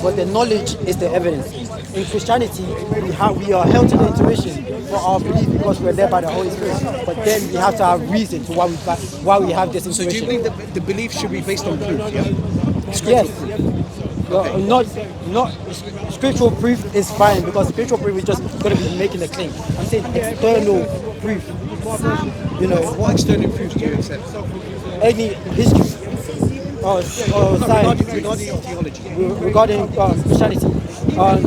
but the knowledge is the evidence. In Christianity, we are held to the intuition for our belief because we're led by the Holy Spirit. But then we have to have reason to why we have this intuition. So do you believe that the belief should be based on proof? Yeah. Yes. Not scriptural proof is fine because scriptural proof is just going to be making a claim. I'm saying external proof. You know, what external proof do you accept? Any history or science regarding your theology, regarding Christianity.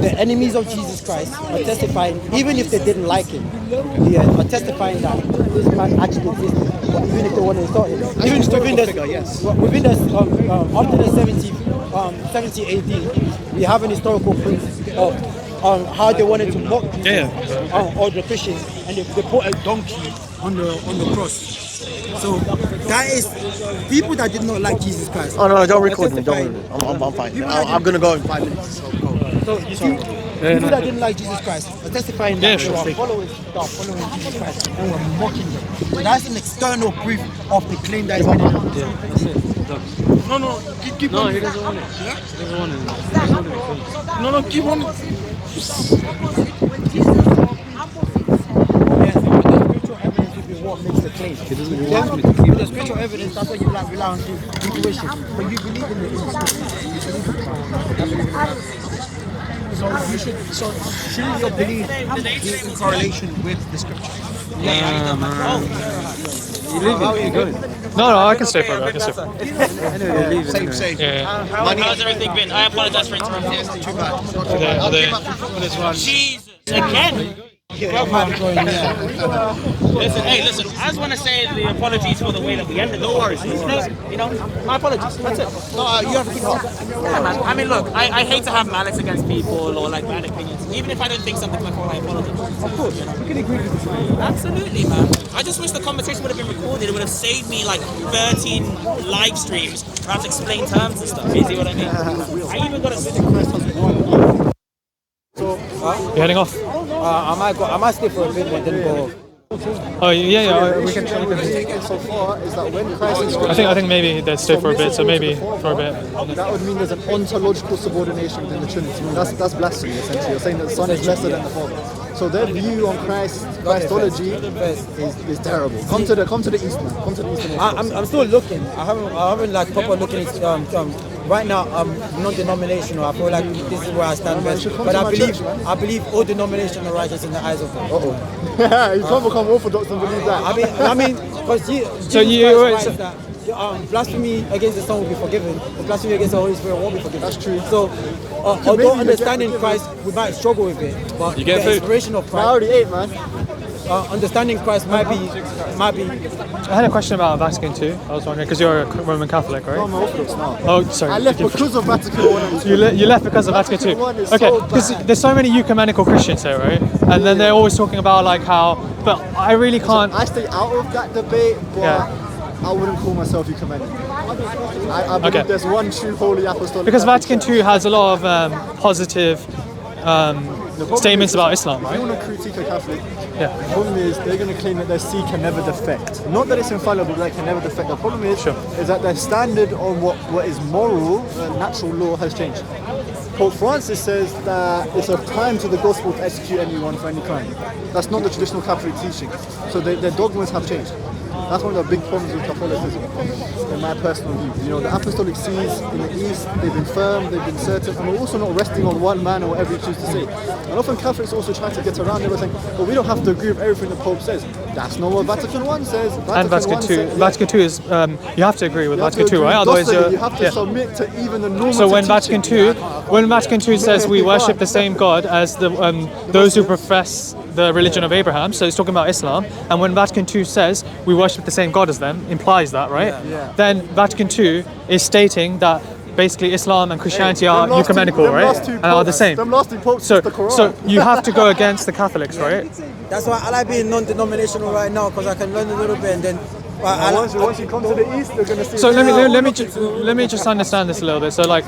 The enemies of Jesus Christ are testifying, even if they didn't like him, they are testifying that this man actually existed. But even if they want to insult him, even within the after the 70 AD, we have an historical proof of how they wanted to mock all the Christians, and they put a donkey on the cross. So that is people that did not like Jesus Christ. Oh no, don't record me. Don't. I'm fine. I'm gonna go in 5 minutes. So go. So people that didn't like Jesus Christ are testifying that they were following Jesus Christ and were mocking him. So that's an external proof of the claim that is made. No, keep on. No, he doesn't want it. Yeah? He doesn't want it. No, keep on. What makes the claim? The spiritual evidence, that's what you rely on intuition. But you believe in the shouldn't your belief be in correlation with the scripture? You leave it. You're going. No, I can stay for a bit. Same. How's everything been? I apologize for interrupting. Yes, too bad. Jesus, again. Listen, I just want to say the apologies for the way that we ended. No worries. You know, my apologies. That's it. No, you have to keep on. Yeah, man. I mean, look, I hate to have malice against people or like bad opinions. Even if I don't think something's like wrong, I apologize. Of course, you can agree with this. Absolutely, man. I just wish the conversation would have been recorded. It would have saved me like 13 live streams where I have to explain terms and stuff. You see what I mean? I even got it. You're heading off? I might stay for a bit and then go. Oh yeah. We can. So far is that when Christ is I think maybe they stay for a bit. So maybe for a bit. That would mean there's an ontological subordination within the Trinity. That's blasphemy essentially. You're saying that the Son is lesser than the Father. So their view on Christology is terrible. Come to the East, man. Come to the Eastern. I'm still looking. I haven't like proper looking at right now. I'm non-denominational. I feel like this is where I stand best. But I believe all denominations are righteous in the eyes of God. You can't become orthodox and believe that. I mean, because blasphemy against the Son will be forgiven, but blasphemy against the Holy Spirit won't be forgiven. That's true. So, although understanding Christ, we might struggle with it, but the inspiration of Christ. I already ate, man. Understanding Christ might be. I had a question about Vatican II. I was wondering because you're a Roman Catholic, right? No, I'm Orthodox now. Oh, sorry. I left because of Vatican I. You left because of Vatican II. Okay, because there's so many ecumenical Christians here, right? And then they're always talking about like how, but I really can't. I stay out of that debate, but I wouldn't call myself ecumenical. I believe there's one true holy apostolic. Because Vatican II has a lot of positive statements about Islam, If right? you want to critique a Catholic, Yeah. the problem is they're going to claim that their see can never defect. Not that it's infallible, but they can never defect. The problem is that their standard on what is moral, natural law has changed. Pope Francis says that it's a time to the gospel to execute anyone for any crime. That's not the traditional Catholic teaching. So their dogmas have changed. That's one of the big problems with Catholicism, in my personal view. You know, the apostolic sees in the East, they've been firm, they've been certain, and we're also not resting on one man or whatever you choose to say. And often Catholics also try to get around everything, but we don't have to agree with everything the Pope says. That's not what Vatican I says. Vatican II. Vatican II is, you have to agree with Vatican II, right? Otherwise, you have to submit to even the normative So when teaching. Vatican II says we worship the same God as those who profess the religion of Abraham, so it's talking about Islam, and when Vatican II says we worship the same God as them, implies that, right? Then Vatican II is stating that basically Islam and Christianity are ecumenical, right? And are the same. Them last two popes So, is the Quran. so you have to go against the Catholics, right? That's why I like being non-denominational right now, because I can learn a little bit and then Once you come to the east, they're gonna see. So let me just understand this a little bit. So like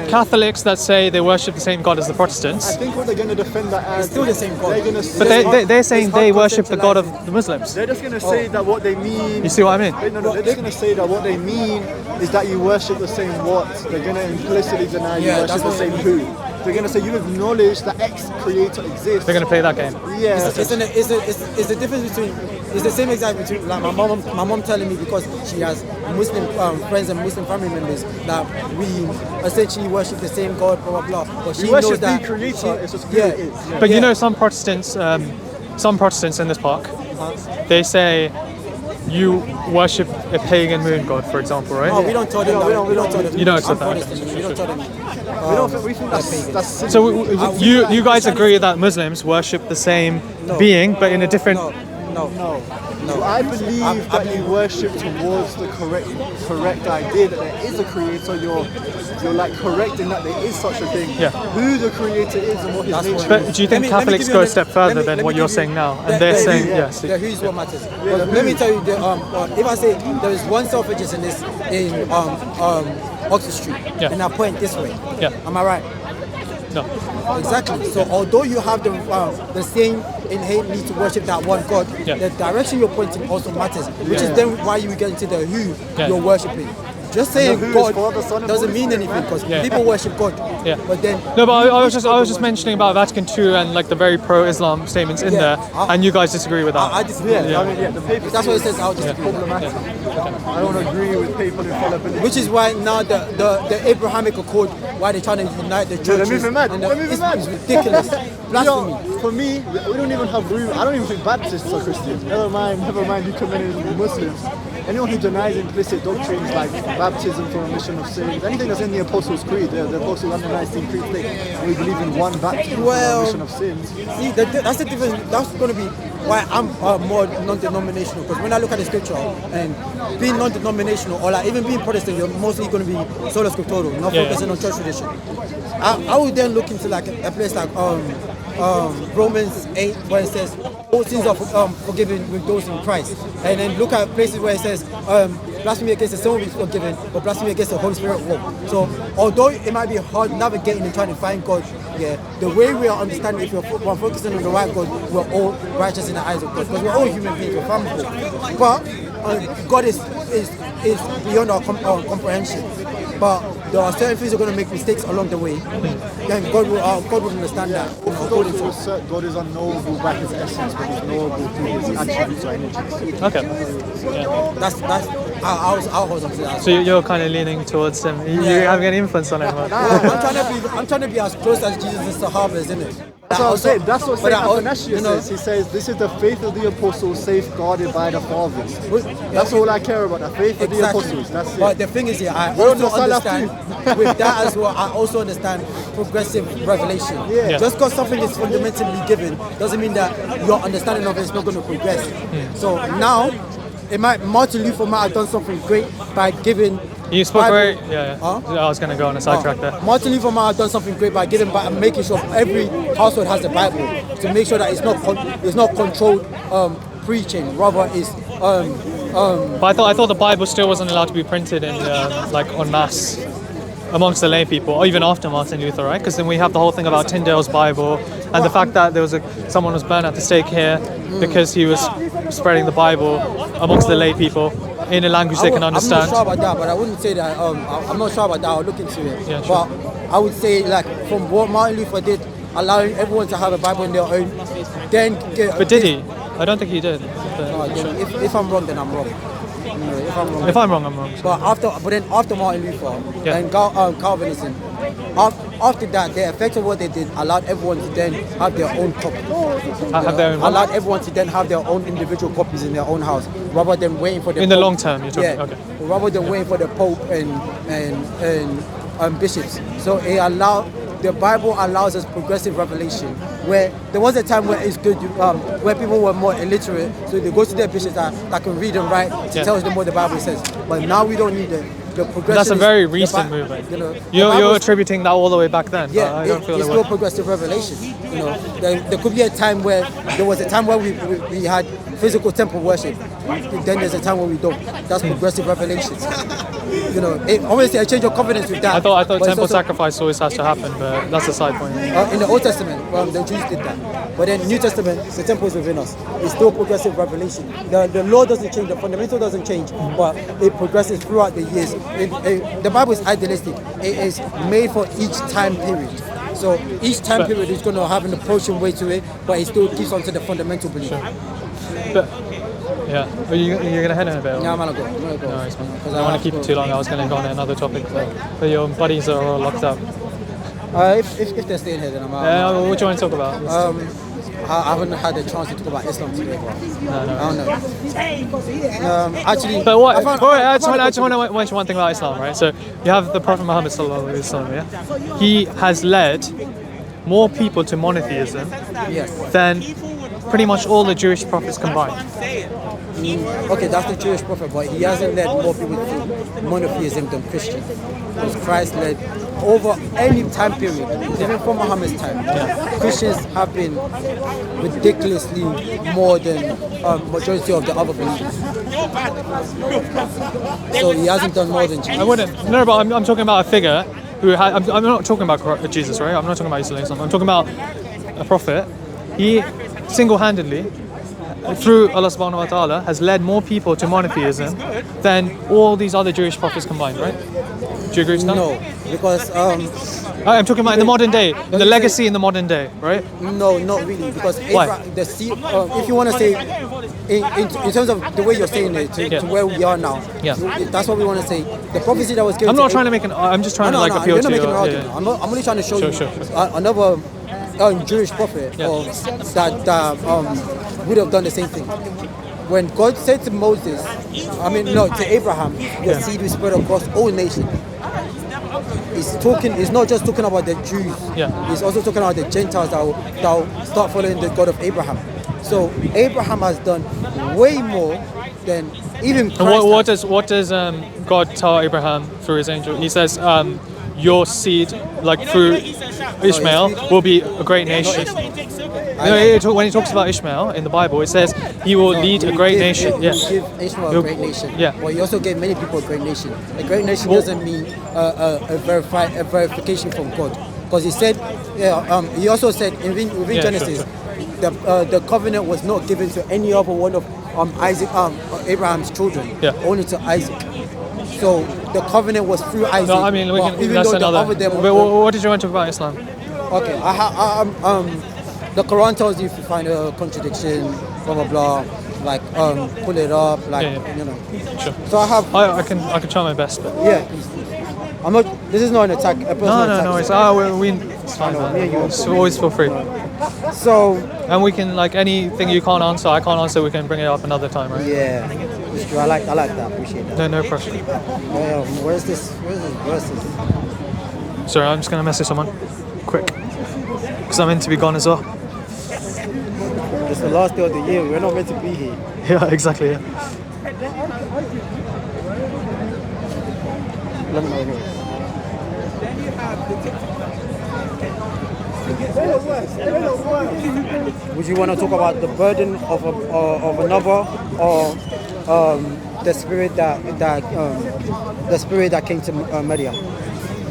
Catholics that say they worship the same God as the Protestants, I think what they're gonna defend that as still the same God. They're gonna but say, they're saying they worship the God of the Muslims. they're just gonna say that what they mean. You see what I mean? No, they're just gonna say that what they mean is that you worship the same what. They're gonna implicitly deny you worship the same who. They're gonna say you acknowledge that X creator exists. They're gonna play that game. Yeah. It's the difference between. It's the same exact between like my mom telling me because she has Muslim friends and Muslim family members that we essentially worship the same God, blah blah blah. But she knows that the creator. It's just who yeah. it is. Yeah. But you know, some Protestants in this park, they say you worship a pagan moon god, for example, right? Oh, we don't tell them. We don't tell them. You don't accept I'm that. Protestant, we don't tell them. We think that's silly. So you guys agree that Muslims worship the same being, but in a different. No. I believe that you worship towards the correct idea that there is a creator. You're like correct in that there is such a thing. Yeah. Who the creator is and what his nature is. But do you think Catholics go a step further than what you're saying now? And they're saying yes. The who's what matters. Let me tell you, if I say there is one selfishness in this in Oxford Street, and I point this way, am I right? No. Exactly. So although you have the same innate need to worship that one God, the direction you're pointing also matters, which is then why you get into the who you're worshiping. Just saying God doesn't mean anything because people worship God. Yeah. But then no, but I was just mentioning about Vatican II and like the very pro-Islam statements in there, and you guys disagree with that. I disagree. The papacy. That's what it says. I'll disagree. Problematic. I don't agree with papal infallibility. Which is why now the Abrahamic Accord, why they're trying to unite the churches. They're moving mad. It's ridiculous. Blasphemy. For me, we don't even have room. I don't even think Baptists are Christians. Never mind you committed Muslims. Anyone who denies implicit doctrines like baptism for remission of sins, anything that's in the Apostles' Creed, the Apostles' and the Nicene Creed thing, we believe in one baptism for remission of sins. See, that's the difference. That's going to be why I'm more non-denominational. Because when I look at the Scripture and being non-denominational, or like even being Protestant, you're mostly going to be sola scriptura, not focusing on church tradition. I would then look into like a place like Romans 8, where it says all sins are forgiven with those in Christ, and then look at places where it says blasphemy against the Son will be forgiven, but blasphemy against the Holy Spirit won't. So although it might be hard navigating and trying to find God, the way we are understanding, if we're focusing on the right God, we're all righteous in the eyes of God, because we're all human beings, we're family. But God is beyond our comprehension. But there are certain things that are going to make mistakes along the way. Then God will understand that. God is unknowable by his essence, but he's knowable through his attributes or energies. Okay. Yeah. That's our hold on to that. So you're kind of leaning towards him. You having any influence on him? I'm trying to be as close as Jesus' Sahabas, isn't it? That's what I'm saying. That's what St. Athanasius says. He says, this is the faith of the apostles safeguarded by the fathers. That's all I care about, the faith of the apostles. That's it. But the thing is, I also understand, with that as well, I also understand progressive revelation. Yeah. Just because something is fundamentally given doesn't mean that your understanding of it is not going to progress. So now, Martin Luther might have done something great by giving. You spoke Bible. very. Yeah. I was going to go on a sidetrack there. Martin Luther might have done something great by making sure every household has the Bible, to make sure that it's not controlled preaching, rather is. But I thought the Bible still wasn't allowed to be printed in like en masse amongst the lay people, or even after Martin Luther, right? Because then we have the whole thing about Tyndale's Bible and the fact that someone was burned at the stake here because he was spreading the Bible amongst the lay people in a language they can understand. I'm not sure about that, but I wouldn't say that. I'm not sure about that. I'll look into it. Yeah, sure. But I would say, like, from what Martin Luther did, allowing everyone to have a Bible in their own, then. But did he? I don't think he did. If I'm wrong, then I'm wrong. If I'm wrong, I'm wrong. But then after Martin Luther and Calvinism, after that, the effect of what they did allowed everyone to then have their own copy. Allowed everyone to then have their own individual copies in their own house, rather than waiting for the in Pope. The long term, you're talking. Okay. Rather than waiting for the Pope and bishops. So the Bible allows us progressive revelation, where there was a time where it's good, where people were more illiterate, so they go to their bishops that can read and write to tell them what the Bible says. But now we don't need the progression. That's a very recent movement. You're attributing that all the way back then. Yeah, I don't feel it's still progressive revelation. There could be a time where we had physical temple worship. Then there's a time when we don't. That's progressive revelation. You know, obviously I change your confidence with that. I thought but it's temple also, sacrifice always has to happen, but that's a side point. in the Old Testament, the Jews did that. But then New Testament, the temple is within us. It's still progressive revelation. The law doesn't change, the fundamental doesn't change, but it progresses throughout the years. The Bible is idealistic. It is made for each time period. So each time period is going to have an approaching way to it, but it still keeps on to the fundamental belief. But yeah, are you going to head in a bit? Yeah, I'm going to go. No, it's fine. I don't want to keep it too long. I was going to go on another topic, but your buddies are all locked up. If they're staying here, then I'm out. Yeah, what do you want to talk about? I haven't had a chance to talk about Islam today, but No. I don't know. Actually, But what? I just found want to mention one thing about Islam, right? So you have the Prophet Muhammad sallallahu alaihi wasallam. Yeah, he has led more people to monotheism yes. than pretty much all the Jewish prophets combined. Okay, that's the Jewish prophet, but he hasn't led more people to monotheism than Christians. Because Christ led over any time period, even from Muhammad's time. Christians have been ridiculously more than majority of the other believers. So he hasn't done more than Jesus. I wouldn't. No, but I'm talking about a figure who had. I'm not talking about Jesus, right? I'm not talking about Islam. I'm talking about a prophet. He single-handedly, through Allah subhanahu wa ta'ala, has led more people to monotheism than all these other Jewish prophets combined, right? Do you agree with that? No, because I'm talking about in the modern day, the legacy in the modern day, right? no, not really, because Why? If you want to say in terms of the way you're saying it to where we are now, that's what we want to say. The prophecy that was given. I'm not trying to make an. I'm just trying to appeal you're to not making you. an argument. I'm only trying to show you another Jewish prophet that would have done the same thing. When God said to Moses, to Abraham, your seed will spread across all nations. He's not just talking about the Jews. He's also talking about the Gentiles that will start following the God of Abraham. So Abraham has done way more than even Christ. And what does God tell Abraham through his angel? He says, your seed, like through Ishmael, will be a great nation. When he talks about Ishmael in the Bible, it says he will lead a great nation. He will give Ishmael a great nation. But he also gave many people a great nation. A great nation doesn't mean a verification from God. Because he said, he also said within Genesis, the covenant was not given to any other one of Abraham's children, only to Isaac. So the covenant was through Isaac. No, I mean, that's another. What did you want to talk about Islam? Okay, the Quran tells you if you find a contradiction, blah blah blah, like pull it up, you know. Sure. So I can try my best, but please. I'm not. This is not an attack. A personal attack. No. It's fine, man. So always feel free. So. And we can anything you can't answer, I can't answer. We can bring it up another time, right? Yeah. It's true. I like that. Appreciate that. No pressure. Where's this? Sorry, I'm just gonna message someone, quick, because I'm meant to be gone as well. It's the last day of the year. We're not meant to be here. Yeah, exactly. Yeah. Let me know here. Would you want to talk about the burden of another, or the spirit that came to Maryam?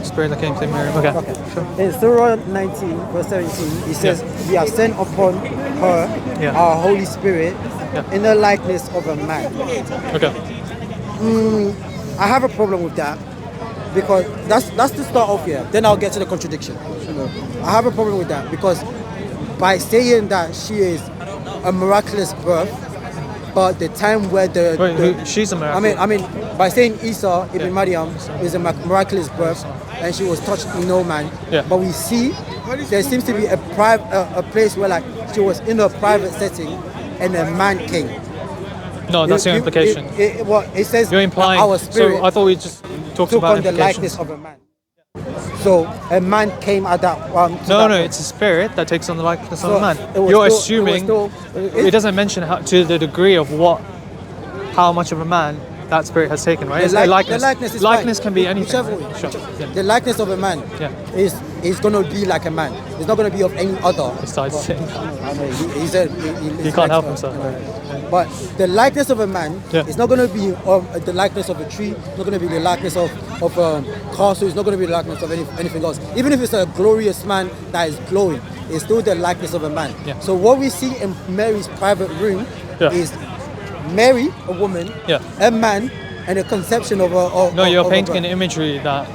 Spirit that came to Miriam. Okay. Sure. In Surah 19, verse 17, it says, "We have sent upon her our Holy Spirit in the likeness of a man." Okay. I have a problem with that, because that's to start off here. Then I'll get to the contradiction. I have a problem with that, because by saying that she is a miraculous birth, but the time where she's a miracle. I mean, by saying Isa ibn Maryam is a miraculous birth, and she was touched in no man. But we see there seems to be a place where she was in a private setting, and a man came. No, that's your implication. It says you're implying. Our spirit. So I thought we just talked took about on the likeness of a man. So a man came at that. No, it's a spirit that takes on the likeness of a man. You're assuming it doesn't mention to the degree of how much of a man that spirit has taken, right? The It's likeness is likeness fine. can be anything. Whichever way. Right? Sure. Yeah. The likeness of a man Yeah. is going to be like a man. It's not going to be of any other. Besides saying that. I know, he said He can't help himself. But the likeness of a man Yeah. is not going to be the likeness of a tree. It's not going to be the likeness of castle. It's not going to be the likeness of anything else. Even if it's a glorious man that is glowing, it's still the likeness of a man. Yeah. So what we see in Mary's private room Yeah. is Mary, a woman, Yeah. a man, and a conception of a. No, you're of painting a an imagery that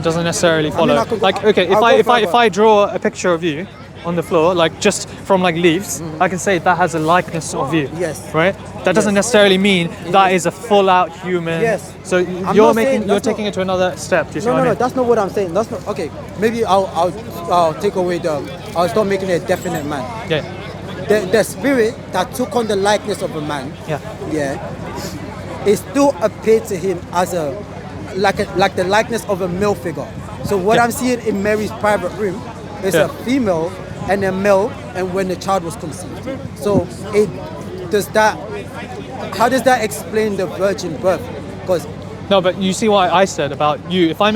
doesn't necessarily follow. I could go- Like, okay, I'll go if further. I draw a picture of you on the floor, like just from like leaves, I can say that has a likeness of you. Yes. Right. That doesn't necessarily mean that is a full out human. Yes. So I'm you're not saying you're that's taking not- it to another step. Do you see No, what I no, mean? that's not what I'm saying. That's not okay. Maybe I'll take away I'll start making it a definite man. Yeah. The spirit that took on the likeness of a man, Yeah. it still appeared to him as like the likeness of a male figure. So what Yeah. I'm seeing in Mary's private room is Yeah. a female and a male, and when the child was conceived. So how does that explain the virgin birth? Because No, but you see what I said about you. If I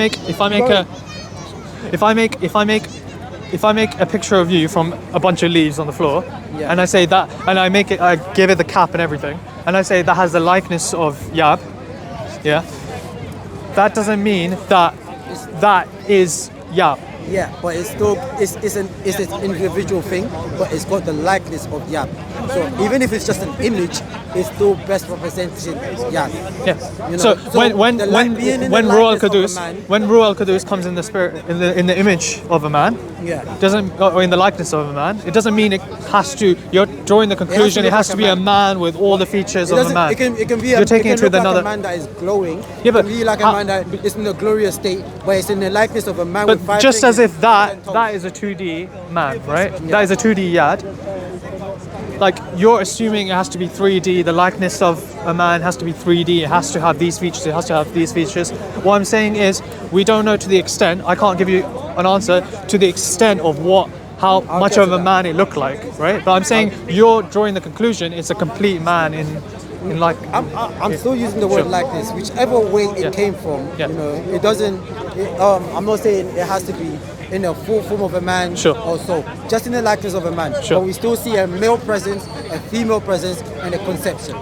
make a picture of you from a bunch of leaves on the floor, Yeah. and I say that, and I give it the cap and everything, and I say that has the likeness of Yab, yeah, that doesn't mean that is Yab. yeah, but it's still it's an individual thing, but it's got the likeness of Yah. So even if it's just an image, it's still best representing Yah. Yeah. You know, So when the light being in the Ruach likeness of a Qudus, man- when Ruach Qudus comes in the spirit, in the image of a man, Yeah. doesn't, or in the likeness of a man, it doesn't mean it has to. You're drawing the conclusion. It look has like to a be a man. man with all the features It of a doesn't. man. It can be. You're taking it it can to look another. like a man that is glowing. Yeah, but it can be like a how- man that is in a glorious state, but it's in the likeness of a man But with five just as fingers if that and toes. that is a 2D man, right? That is a 2D yad. Like you're assuming it has to be 3D. The likeness of a man has to be 3D. It has to have these features. It has to have these features. What I'm saying is, we don't know to the extent. I can't give you an answer to the extent of how much get of to a that. man it looked like, right? But I'm saying you're drawing the conclusion. It's a complete man in like. I'm still using the word Sure. likeness, whichever way it Yeah. came from. Yeah. You know, it doesn't. I'm not saying it has to be in a full form of a man Sure. or so. Just in the likeness of a man. Sure. But we still see a male presence, a female presence, and a conception.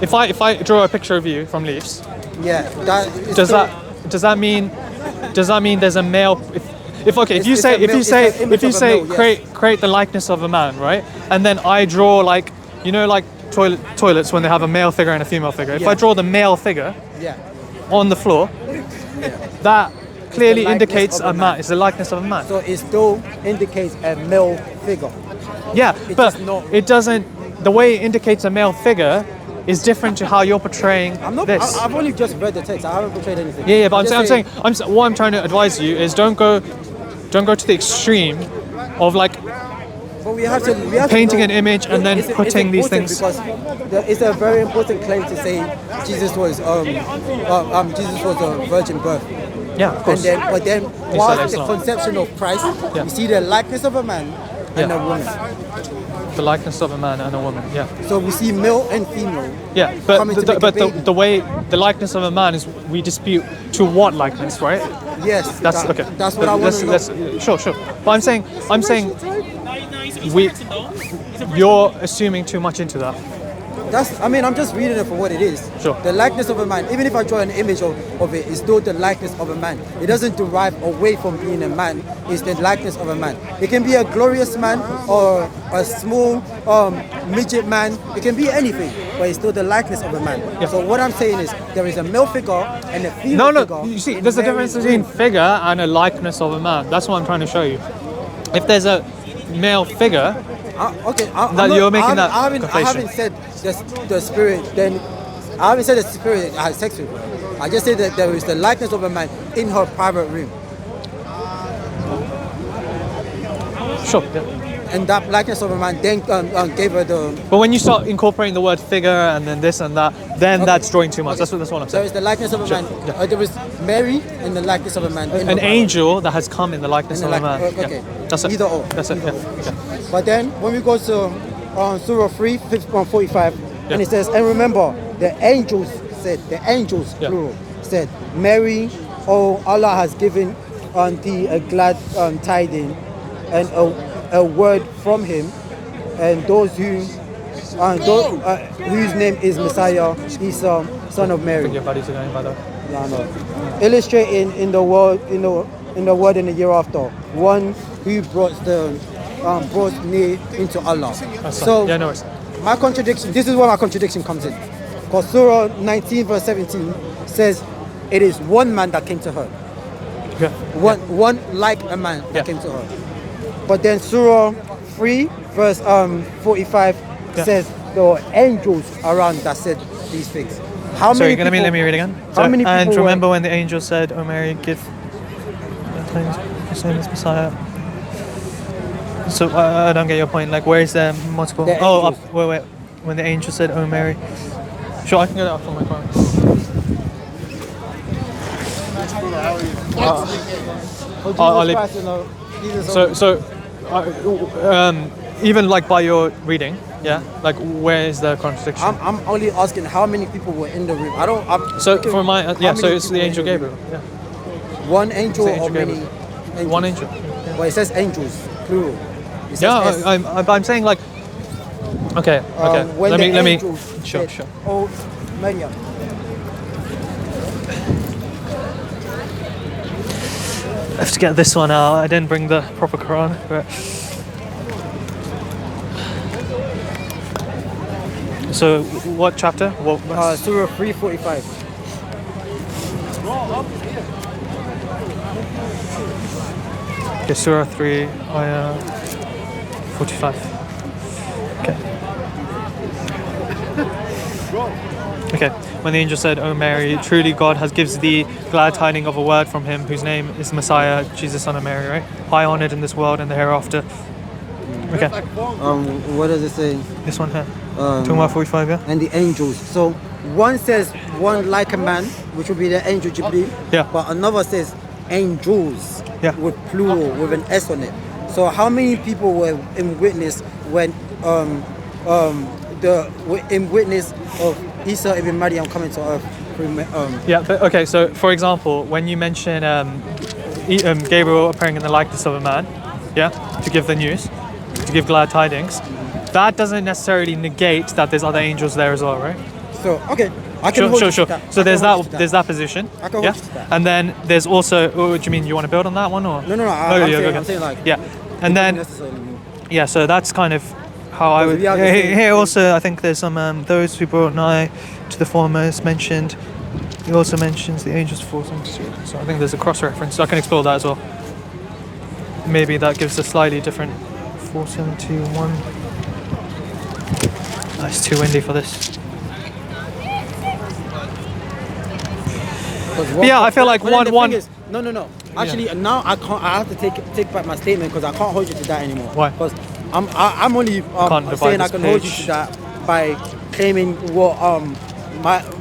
If I draw a picture of you from leaves, Yeah. That is does still- that mean there's a male? If you It's a say male- it's an image of a male, yes. create the likeness of a man, right? And then I draw like toilets when they have a male figure and a female figure. If Yeah. I draw the male figure Yeah. on the floor, that clearly likeness indicates of a a man. man. It's the likeness of a man. So it still indicates a male figure. Yeah, It's but just not- it doesn't. The way it indicates a male figure is different to how you're portraying I'm not. this. I've only just read the text. I haven't portrayed anything. Yeah, but I'm just saying, what I'm trying to advise you is don't go to the extreme of like But we have to painting know- an image and then it's putting these important things. because it's a very important claim to say Jesus was a virgin birth. Yeah, of course. But then Isa whilst the Islam. conception of Christ, Yeah. we see the likeness of a man and Yeah. a woman. The likeness of a man and a woman. Yeah, So we see male and female. yeah. But Coming to make a baby. the way the likeness of a man is, we dispute to what likeness, right? Yes, That's that- okay. That's what I want to know. Sure. But I'm saying He's we- correcting, though. you're assuming too much into that. I'm just reading it for what it is. Sure. The likeness of a man, even if I draw an image of it, it's still the likeness of a man. It doesn't derive away from being a man. It's the likeness of a man. It can be a glorious man or a small midget man. It can be anything, but it's still the likeness of a man. Yeah. So what I'm saying is there is a male figure and a female No. figure. You see, in there's a Mary's difference between room. figure and a likeness of a man. That's what I'm trying to show you. If there's a male figure, I'm you're making that I conflation. haven't said the spirit. Then I haven't said the spirit I had sex with her. I just said that there is the likeness of a man in her private room, sure. Yeah. and that likeness of a man then gave her the. But when you start incorporating the word figure and then this and that, then that's drawing too much. Okay. That's what I'm There saying. is the likeness of a man. Yeah. There was Mary and the likeness of a man. in her An private angel that has come in the likeness In of the a man. okay. Yeah. That's it. Either or. That's it. Either Yeah. or. Okay. But then when we go to Surah 3, 45, and it says, and remember, the angels said, the angels, Yeah. plural, said, Mary, oh, Allah has given thee a glad tiding and a word from him, and those whose name is Messiah, Isa, son of I Mary. think your buddies are going by that. Yeah, I know. Illustrating in the world, in the word in the year after, one who brought near into Allah. That's So fine. Yeah, no worries. my contradiction. This is where my contradiction comes in, because Surah 19 verse 17 says it is one man that came to her, Yeah. one like a man that Yeah. came to her. But then Surah 3 verse 45 Yeah. says there were angels around that said these things. How Sorry, many people? let me read again. How So, many people and were- remember when the angel said, "O Mary, give his name is Messiah." So I don't get your point. Like, where is the multiple? The Oh, angels. up, wait. When the angel said, "O Mary," sure, I can get it up on my phone. For Jesus I'll leave- Christ, you know, Jesus So, even like by your reading, yeah, like where is the contradiction? I'm only asking how many people were in the room. I don't. So because for my how yeah, so many it's the people angel were in the Gabriel. Yeah, room? One angel It's the or angel many? Gabriel. Angels? One angel. Well, it says angels, plural. It says Yeah, S. I'm saying like. Okay. When Let the me. angels Sure. said, Oh, Maryam. I have to get this one out. I didn't bring the proper Quran, but. So, what chapter? What verse? Surah 345. Okay, Surah 3, Ayah 45. Okay. Okay. When the angel said, "O Mary, truly God has gives thee glad tidings of a word from him, whose name is Messiah, Jesus, son of Mary," right? High honored in this world and the hereafter. Okay. What does it say? This one here. Talking about 45, yeah? And the angels. So one says one like a man, which would be the angel Jibreel. Yeah. But another says angels. Yeah. With plural, with an S on it. So how many people were in witness when in witness of Isa ibn Maryam coming to earth? Yeah, but okay, so for example, when you mention Gabriel appearing in the likeness of a man, yeah, to give the news, to give glad tidings, that doesn't necessarily negate that there's other angels there as well, right? So okay, I can hold you to Sure. that. So I can hold you to there's that position. I can hold yeah? you to that. And then there's also, what do you mean, you want to build on that one or? No. I'm saying like. Yeah, and then necessarily mean. yeah, so that's kind of how I would. we have the same- Here also, I think there's some those who brought nigh to the foremost mentioned. He also mentions the angels 472. So I think there's a cross reference. So I can explore that as well. Maybe that gives a slightly different 471. Oh, it's too windy for this. Yeah, I feel like But then the one. thing is, no. Actually, now I can't. I have to take back my statement because I can't hold you to that anymore. Why? Because I'm only Can't divide saying I this can hold you page. to that by claiming what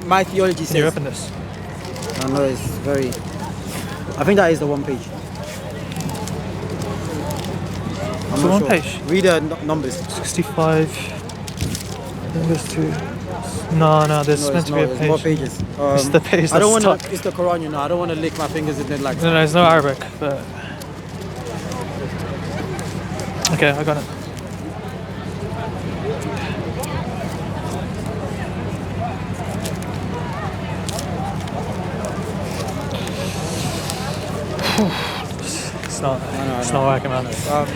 my theology Can you says. open this? I know it's very. I think that is the one page. I'm It's the not one page? Read the numbers. 65. There's two. No, there's No, meant it's to be not. a It's page. more pages. It's the page I don't that's want stuck. to. It's the Quran, you know. I don't want to lick my fingers and then like. No, it's no Arabic, but. Okay, I got it. It's not working, man.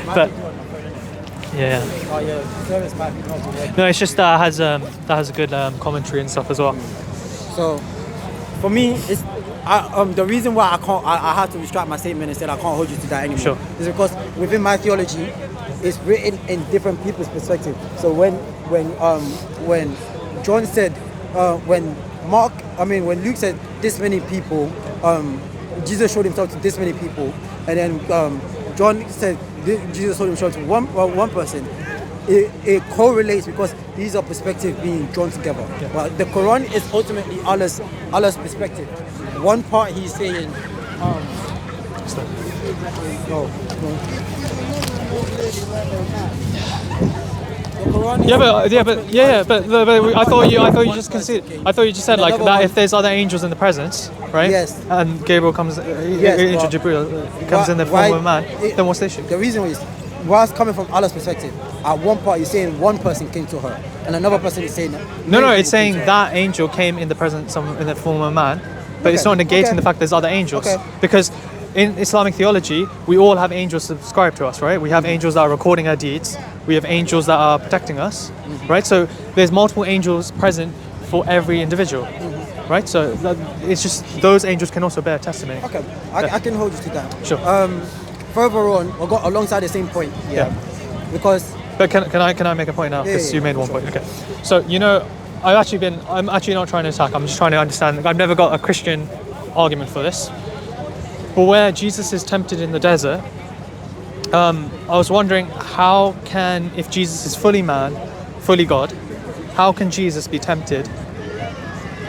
But yeah. Oh yeah, service might be not working. No, it's just that has a good commentary and stuff as well. So, for me, it's the reason why I had to retract my statement and said I can't hold you to that anymore. Sure. Is because within my theology, it's written in different people's perspective. So when John said, when Luke said this many people, Jesus showed himself to this many people, and then John said Jesus showed himself to one person. It correlates because these are perspectives being drawn together. Yeah. But the Quran is ultimately Allah's perspective. One part he's saying, But I thought you just conceded. I thought you just said like that if there's other angels in the presence, right? Yes. And Gabriel comes, angel Gabriel comes in the form of a man. Then what's the issue? The reason is, whilst coming from Allah's perspective, at one part you're saying one person came to her, and another person is saying No, it's saying that angel came in the presence in the form of a man, but it's not negating the fact there's other angels. Because in Islamic theology, we all have angels subscribed to us, right? We have angels that are recording our deeds. We have angels that are protecting us, right? So there's multiple angels present for every individual, right? So it's just those angels can also bear testimony. Okay, I can hold you to that. Sure. Further on, we'll go alongside the same point. Yeah. Because. But can I make a point now? Because you made one point. Okay. So I'm actually not trying to attack. I'm just trying to understand. I've never got a Christian argument for this. But where Jesus is tempted in the desert, I was wondering if Jesus is fully man, fully God, how can Jesus be tempted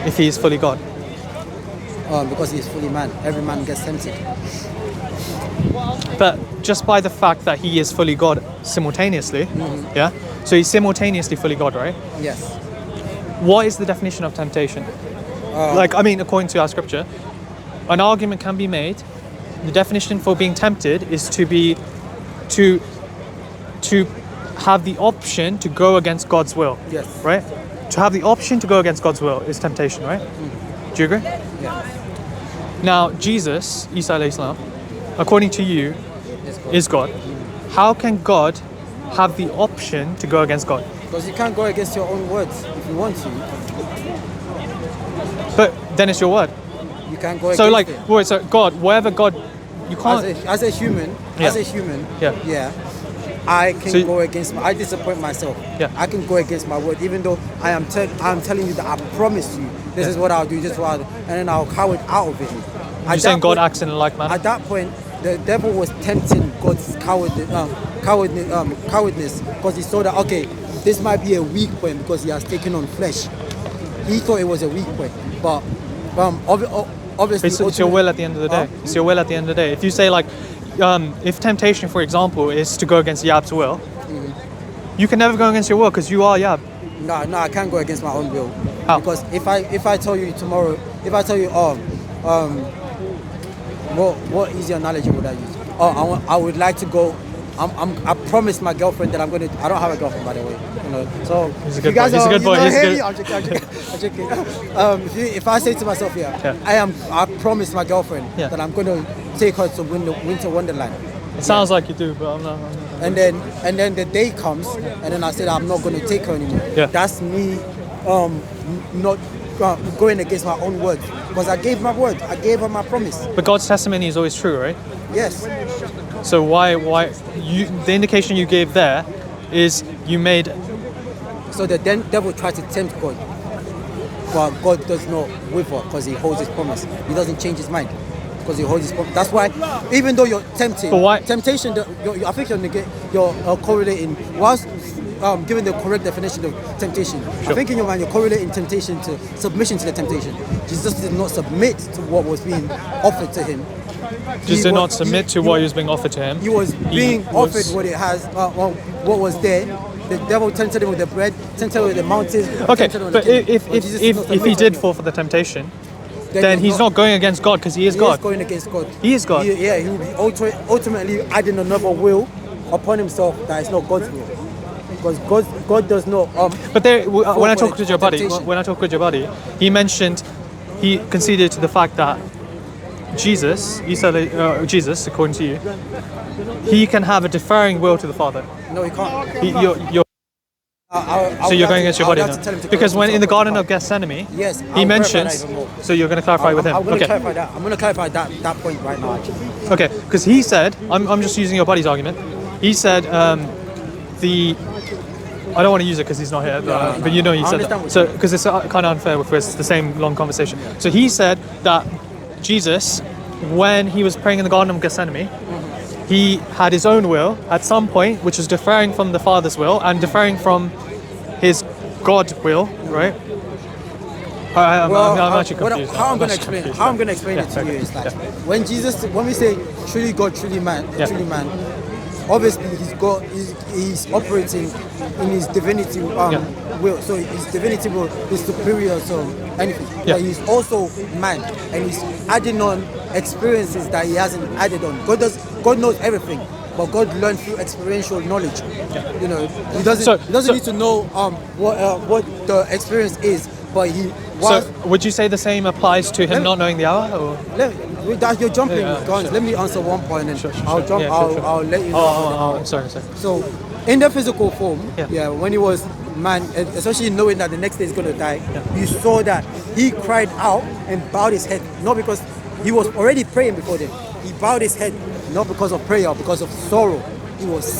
if he is fully God? Because he is fully man. Every man gets tempted. But just by the fact that he is fully God simultaneously, yeah? So he's simultaneously fully God, right? Yes. What is the definition of temptation? According to our scripture, an argument can be made. The definition for being tempted is to have the option to go against God's will. Yes. Right? To have the option to go against God's will is temptation, right? Do you agree? Yeah. Now, Jesus, Isa alayhi salam, according to you, is God. How can God have the option to go against God? Because you can't go against your own words if you want to. But then it's your word. You can't go against it. So God, wherever God, you can't. As a human, I can go against. I disappoint myself. Yeah. I can go against my word, even though I'm telling you that I promise you this is what I'll do, this is what I'll do, and then I'll coward out of it. You're saying God acts in a like manner? At that point, the devil was tempting God's cowardness because he saw that this might be a weak point because he has taken on flesh. He thought it was a weak point, but obviously it's your will at the end of the day. It's your will at the end of the day. If you say if temptation, for example, is to go against Yab's will, you can never go against your will because you are Yab. No, I can't go against my own will. How? Because if I tell you tomorrow, if I tell you, what easy analogy would I use? I would like to go. I promised my girlfriend that I'm going to. I don't have a girlfriend, by the way. So he's a good boy. He's a good boy. I'm joking. If I say to myself, I promised my girlfriend that I'm going to take her to Winter Wonderland. It sounds like you do, but I'm not. And then the day comes, and then I said I'm not going to take her anymore. Yeah. That's me, not going against my own word, because I gave my word. I gave her my promise. But God's testimony is always true, right? Yes. So why the indication you gave there is you made. So the devil tried to tempt God, but God does not waver because he holds his promise. He doesn't change his mind because he holds his promise. That's why, even though you're tempted, but why? Temptation, I think you're correlating whilst giving the correct definition of temptation. Sure. I think in your mind you're correlating temptation to submission to the temptation. Jesus did not submit to what was being offered to him. Jesus did not submit to what was being offered to him. He was being offered what it has, what was there. The devil tempted him with the bread, tempted him with the mountains. Okay, but if he did fall for the temptation, then he's not going against God because he is God. He is going against God. He is God. He will be ultimately adding another will upon himself that is not God's will. Because God does not. But there, when I talk with your buddy, he mentioned, he conceded to the fact that Jesus, Jesus, according to you, he can have a deferring will to the Father. No, he can't. So you're going against your body now? Because when in the Garden of Gethsemane, yes, he mentions. So you're going to clarify with him. I'm going to clarify that. I'm going to clarify that point right now. Actually. Okay, because he said, I'm just using your buddy's argument. He said I don't want to use it because he's not here, but you know he said that. So because it's kind of unfair if it's the same long conversation. So he said that Jesus, when he was praying in the Garden of Gethsemane, he had his own will at some point, which was differing from the Father's will and differing from his God will, right? I'm actually confused. How I'm going to explain it to you is that when we say truly God, truly man, obviously he's operating in his divinity will. So his divinity will is superior to anything. Yeah. But he's also man, and he's adding on experiences that he hasn't added on. God knows everything, but God learned through experiential knowledge. You know, he doesn't need to know what the experience is, but he was. So would you say the same applies to him not knowing the hour? Or? You're jumping. Yeah, guys, let me answer one point, and I'll jump. Yeah, I'll let you know. Oh, sorry. So, in the physical form, Yeah. when he was man, especially knowing that the next day he's going to die, you saw that he cried out and bowed his head, not because he was already praying before then. He bowed his head not because of prayer, because of sorrow. He was sad.